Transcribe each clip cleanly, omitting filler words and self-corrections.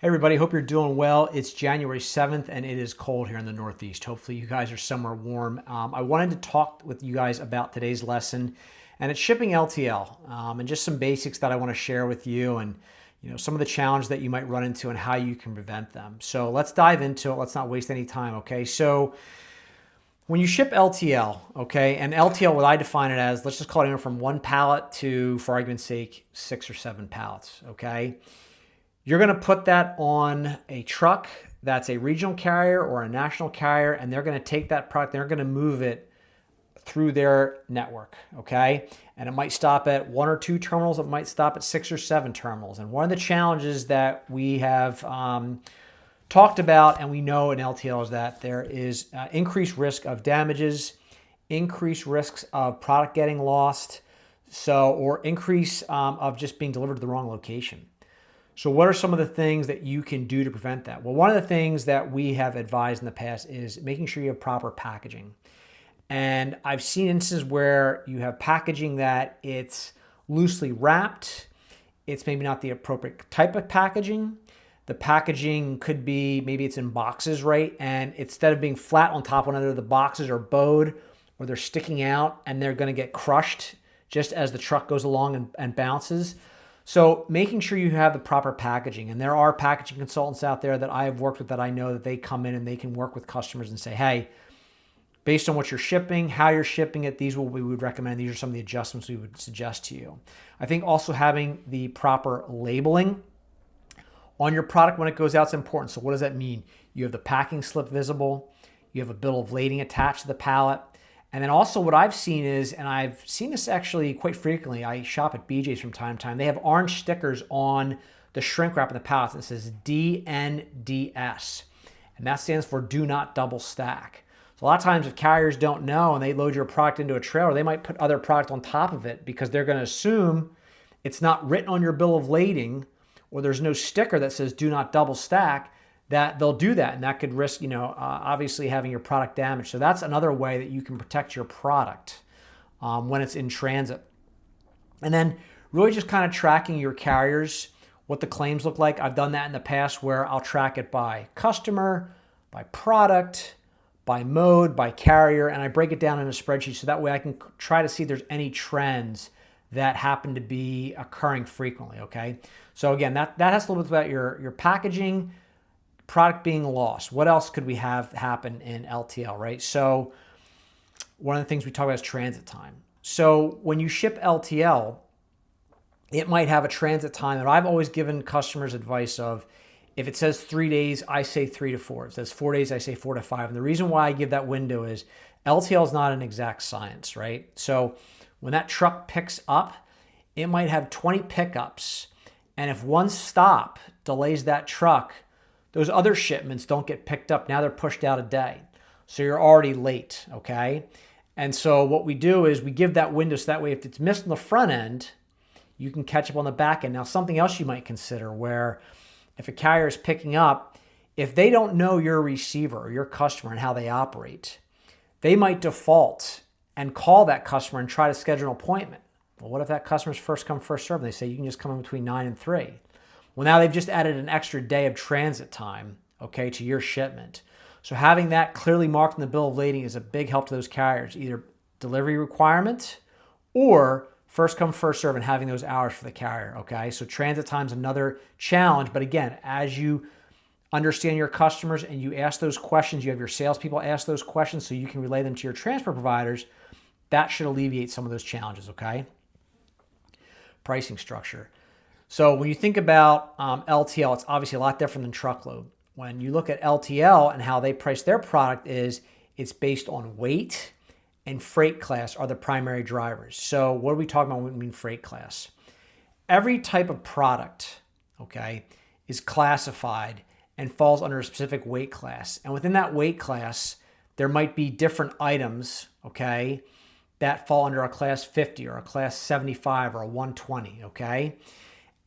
Hey everybody, hope you're doing well. It's January 7th and it is cold here in the Northeast. Hopefully you guys are somewhere warm. I wanted to talk with you guys about today's lesson, and it's shipping LTL, and just some basics that I want to share with you, and some of the challenges that you might run into and how you can prevent them. So let's dive into it. Let's not waste any time, okay? So when you ship LTL, okay, and LTL, what I define it as, let's just call it anywhere from one pallet to, for argument's sake, 6 or 7 pallets, okay? You're going to put that on a truck that's a regional carrier or a national carrier, and they're going to take that product, they're going to move it through their network, okay? And it might stop at 1 or 2 terminals, it might stop at 6 or 7 terminals. And one of the challenges that we have talked about and we know in LTL is that there is increased risk of damages, increased risks of product getting lost, or increase of just being delivered to the wrong location. So what are some of the things that you can do to prevent that? Well, one of the things that we have advised in the past is making sure you have proper packaging. And I've seen instances where you have packaging that it's loosely wrapped. It's maybe not the appropriate type of packaging. The packaging could be, maybe it's in boxes, right? And instead of being flat on top of one another, the boxes are bowed or they're sticking out and they're going to get crushed just as the truck goes along and bounces. So making sure you have the proper packaging, and there are packaging consultants out there that I have worked with that I know that they come in and they can work with customers and say, hey, based on what you're shipping, how you're shipping it, these are what we would recommend. These are some of the adjustments we would suggest to you. I think also having the proper labeling on your product when it goes out is important. So what does that mean? You have the packing slip visible, you have a bill of lading attached to the pallet. And then also what I've seen is, and I've seen this actually quite frequently, I shop at BJ's from time to time, they have orange stickers on the shrink wrap in the pallets that says DNDS. And that stands for do not double stack. So a lot of times if carriers don't know and they load your product into a trailer, they might put other product on top of it because they're going to assume it's not written on your bill of lading or there's no sticker that says do not double stack, that they'll do that, and that could risk, obviously having your product damaged. So that's another way that you can protect your product when it's in transit. And then really just kind of tracking your carriers, what the claims look like. I've done that in the past where I'll track it by customer, by product, by mode, by carrier, and I break it down in a spreadsheet so that way I can try to see if there's any trends that happen to be occurring frequently, okay? So again, that has a little bit about your packaging, product being lost. What else could we have happen in LTL, right? So one of the things we talk about is transit time. So when you ship LTL, it might have a transit time that I've always given customers advice of, if it says 3 days, I say 3 to 4. It says 4 days, I say 4 to 5. And the reason why I give that window is LTL is not an exact science, right? So when that truck picks up, it might have 20 pickups. And if one stop delays that truck, those other shipments don't get picked up. Now they're pushed out a day. So you're already late, okay? And so what we do is we give that window so that way if it's missed on the front end, you can catch up on the back end. Now something else you might consider where if a carrier is picking up, if they don't know your receiver or your customer and how they operate, they might default and call that customer and try to schedule an appointment. Well, what if that customer's first come, first serve? They say you can just come in between 9 and 3. Well, now they've just added an extra day of transit time, okay, to your shipment. So having that clearly marked in the bill of lading is a big help to those carriers, either delivery requirement or first come, first serve, and having those hours for the carrier, okay? So transit time is another challenge. But again, as you understand your customers and you ask those questions, you have your salespeople ask those questions so you can relay them to your transport providers, that should alleviate some of those challenges, okay? Pricing structure. So when you think about LTL, it's obviously a lot different than truckload. When you look at LTL and how they price their product it's based on weight and freight class are the primary drivers. So what are we talking about when we mean freight class? Every type of product, okay, is classified and falls under a specific weight class. And within that weight class, there might be different items, okay, that fall under a class 50 or a class 75 or a 120, okay?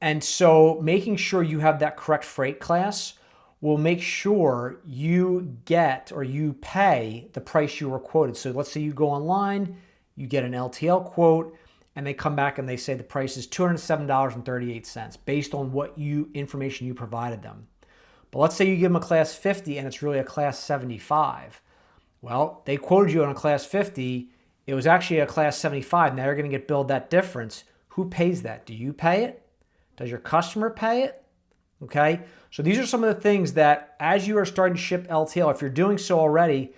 And so making sure you have that correct freight class will make sure you get or you pay the price you were quoted. So let's say you go online, you get an LTL quote, and they come back and they say the price is $207.38 based on what information you provided them. But let's say you give them a class 50 and it's really a class 75. Well, they quoted you on a class 50. It was actually a class 75. Now you're going to get billed that difference. Who pays that? Do you pay it? Does your customer pay it? Okay. So these are some of the things that as you are starting to ship LTL, if you're doing so already,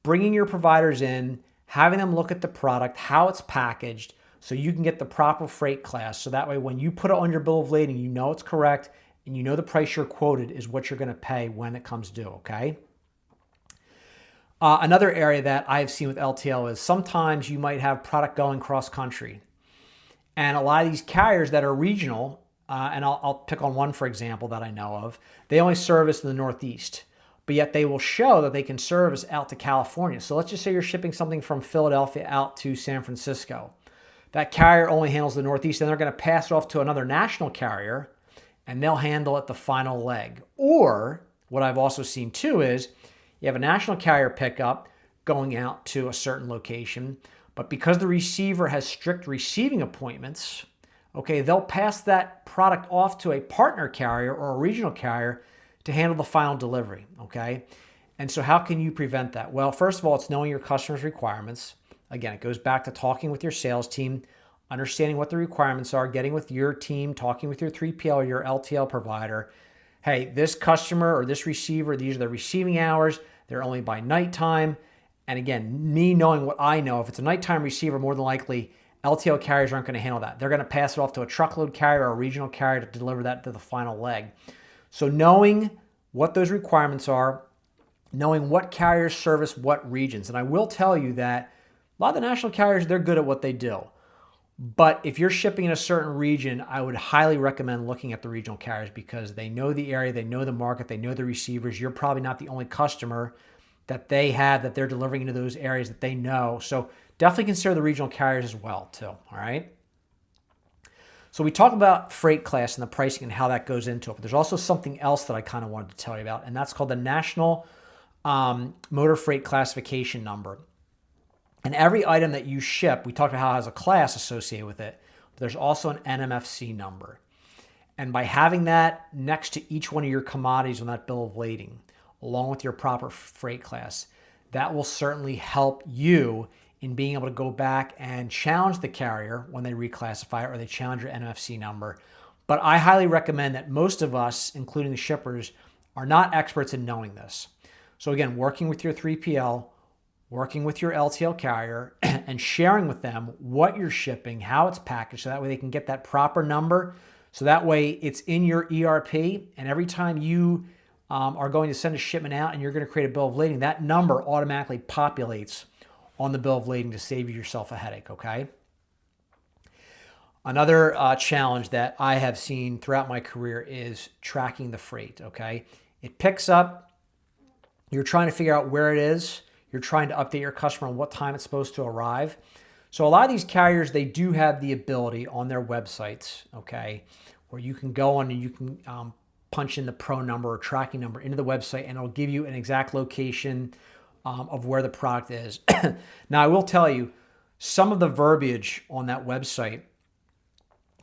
bringing your providers in, having them look at the product, how it's packaged, so you can get the proper freight class. So that way, when you put it on your bill of lading, you know it's correct and you know the price you're quoted is what you're going to pay when it comes due. Okay. Another area that I've seen with LTL is sometimes you might have product going cross country. And a lot of these carriers that are regional, and I'll pick on one, for example, that I know of, they only service in the Northeast, but yet they will show that they can service out to California. So let's just say you're shipping something from Philadelphia out to San Francisco. That carrier only handles the Northeast, and they're going to pass it off to another national carrier, and they'll handle it the final leg. Or what I've also seen too is you have a national carrier pickup going out to a certain location, but because the receiver has strict receiving appointments, okay, they'll pass that product off to a partner carrier or a regional carrier to handle the final delivery, okay? And so how can you prevent that? Well, first of all, it's knowing your customer's requirements. Again, it goes back to talking with your sales team, understanding what the requirements are, getting with your team, talking with your 3PL or your LTL provider. Hey, this customer or this receiver, these are the receiving hours. They're only by nighttime. And again, me knowing what I know, if it's a nighttime receiver, more than likely LTL carriers aren't going to handle that. They're going to pass it off to a truckload carrier or a regional carrier to deliver that to the final leg. So knowing what those requirements are, knowing what carriers service what regions. And I will tell you that a lot of the national carriers, they're good at what they do. But if you're shipping in a certain region, I would highly recommend looking at the regional carriers because they know the area, they know the market, they know the receivers. You're probably not the only customer that they have that they're delivering into those areas that they know. So definitely consider the regional carriers as well too, all right? So we talk about freight class and the pricing and how that goes into it. But there's also something else that I kind of wanted to tell you about, and that's called the National Motor Freight Classification Number. And every item that you ship, we talked about how it has a class associated with it, but there's also an NMFC number. And by having that next to each one of your commodities on that bill of lading, along with your proper freight class, that will certainly help you in being able to go back and challenge the carrier when they reclassify it or they challenge your NMFC number. But I highly recommend that most of us, including the shippers, are not experts in knowing this. So again, working with your 3PL, working with your LTL carrier and sharing with them what you're shipping, how it's packaged, so that way they can get that proper number. So that way it's in your ERP, and every time you are going to send a shipment out and you're going to create a bill of lading, that number automatically populates on the bill of lading to save yourself a headache, okay? Another challenge that I have seen throughout my career is tracking the freight, okay? It picks up, you're trying to figure out where it is, you're trying to update your customer on what time it's supposed to arrive. So a lot of these carriers, they do have the ability on their websites, okay, where you can go on and you can punch in the pro number or tracking number into the website and it'll give you an exact location of where the product is. Now, I will tell you, some of the verbiage on that website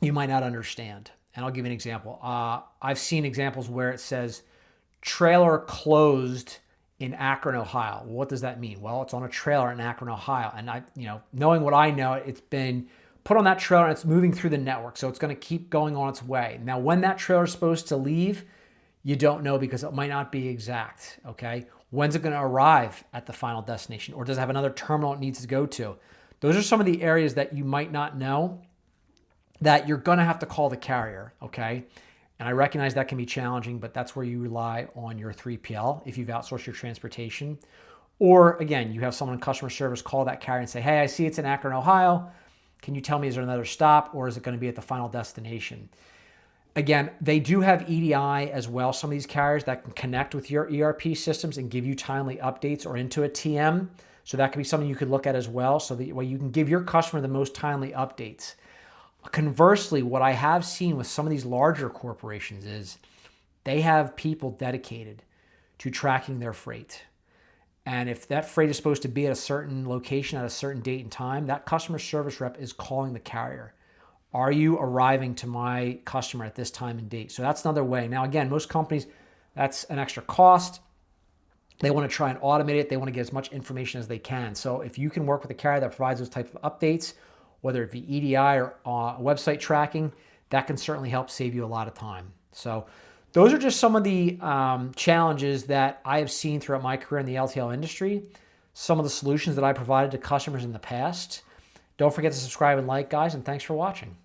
you might not understand. And I'll give you an example. I've seen examples where it says trailer closed in Akron, Ohio. Well, what does that mean? Well, it's on a trailer in Akron, Ohio. And knowing what I know, it's been put on that trailer and it's moving through the network. So it's going to keep going on its way. Now, when that trailer is supposed to leave, you don't know because it might not be exact, okay? When's it going to arrive at the final destination? Or does it have another terminal it needs to go to? Those are some of the areas that you might not know that you're going to have to call the carrier, okay? And I recognize that can be challenging, but that's where you rely on your 3PL if you've outsourced your transportation. Or again, you have someone in customer service call that carrier and say, hey, I see it's in Akron, Ohio. Can you tell me, is there another stop or is it going to be at the final destination? Again, they do have EDI as well, some of these carriers that can connect with your ERP systems and give you timely updates or into a TM. So that could be something you could look at as well, so that way you can give your customer the most timely updates. Conversely, what I have seen with some of these larger corporations is they have people dedicated to tracking their freight. And if that freight is supposed to be at a certain location at a certain date and time, that customer service rep is calling the carrier. Are you arriving to my customer at this time and date? So that's another way. Now, again, most companies That's an extra cost. They want to try and automate it. They want to get as much information as they can. So if you can work with a carrier that provides those types of updates, whether it be EDI or website tracking, that can certainly help save you a lot of time. So those are just some of the challenges that I have seen throughout my career in the LTL industry, some of the solutions that I provided to customers in the past. Don't forget to subscribe and like, guys, and thanks for watching.